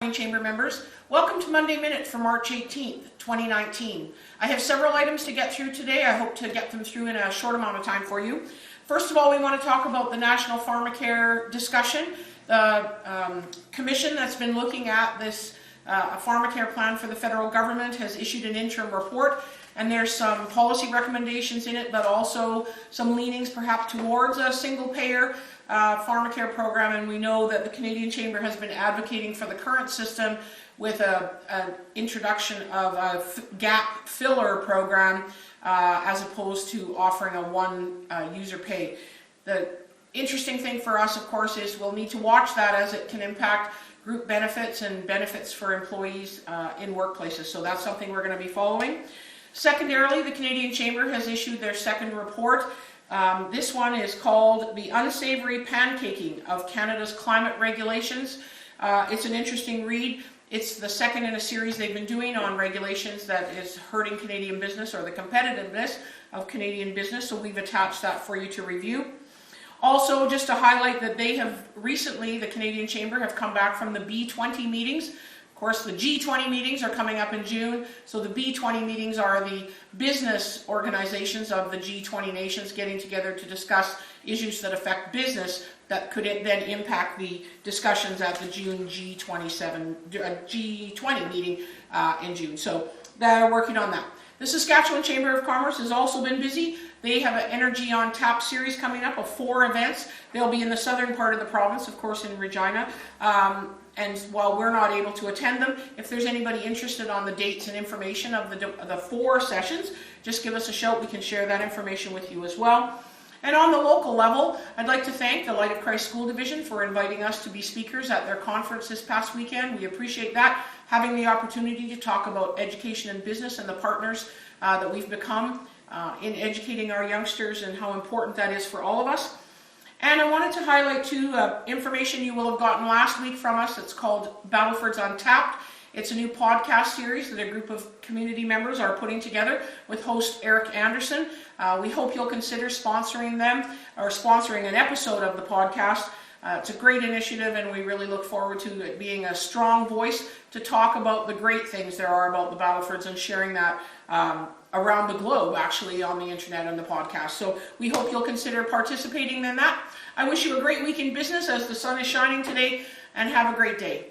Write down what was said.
Chamber members, welcome to Monday Minute for March 18th, 2019. I have several items to get through today. I hope to get them through in a short amount of time for you. First of all, we want to talk about the National Pharmacare discussion. The commission that's been looking at this pharmacare plan for the federal government has issued an interim report, and there's some policy recommendations in it, but also some leanings perhaps towards a single-payer pharmacare program. And we know that the Canadian Chamber has been advocating for the current system with an introduction of a gap filler program as opposed to offering a one user pay. The interesting thing for us, of course, is we'll need to watch that as it can impact group benefits and benefits for employees in workplaces. So that's something we're going to be following. Secondarily, the Canadian Chamber has issued their second report. This one is called The Unsavory Pancaking of Canada's Climate Regulations. It's an interesting read. It's the second in a series they've been doing on regulations that is hurting Canadian business or the competitiveness of Canadian business, so we've attached that for you to review. Also, just to highlight that they have recently, the Canadian Chamber, have come back from the B20 meetings. Of course, the G20 meetings are coming up in June, so the B20 meetings are the business organizations of the G20 nations getting together to discuss issues that affect business that could then impact the discussions at the June G20 meeting in June. So they're working on that. The Saskatchewan Chamber of Commerce has also been busy. They have an Energy on Tap series coming up of 4 events. They'll be in the southern part of the province, of course, in Regina. And while we're not able to attend them, if there's anybody interested on the dates and information of the 4 sessions, just give us a shout. We can share that information with you as well. And on the local level, I'd like to thank the Light of Christ School Division for inviting us to be speakers at their conference this past weekend. We appreciate that, having the opportunity to talk about education and business and the partners that we've become in educating our youngsters and how important that is for all of us. And I wanted to highlight too information you will have gotten last week from us. It's called Battlefords Untapped. It's a new podcast series that a group of community members are putting together with host Eric Anderson. We hope you'll consider sponsoring them or sponsoring an episode of the podcast. It's a great initiative, and we really look forward to it being a strong voice to talk about the great things there are about the Battlefords and sharing that around the globe, actually, on the internet and the podcast. So we hope you'll consider participating in that. I wish you a great week in business as the sun is shining today, and have a great day.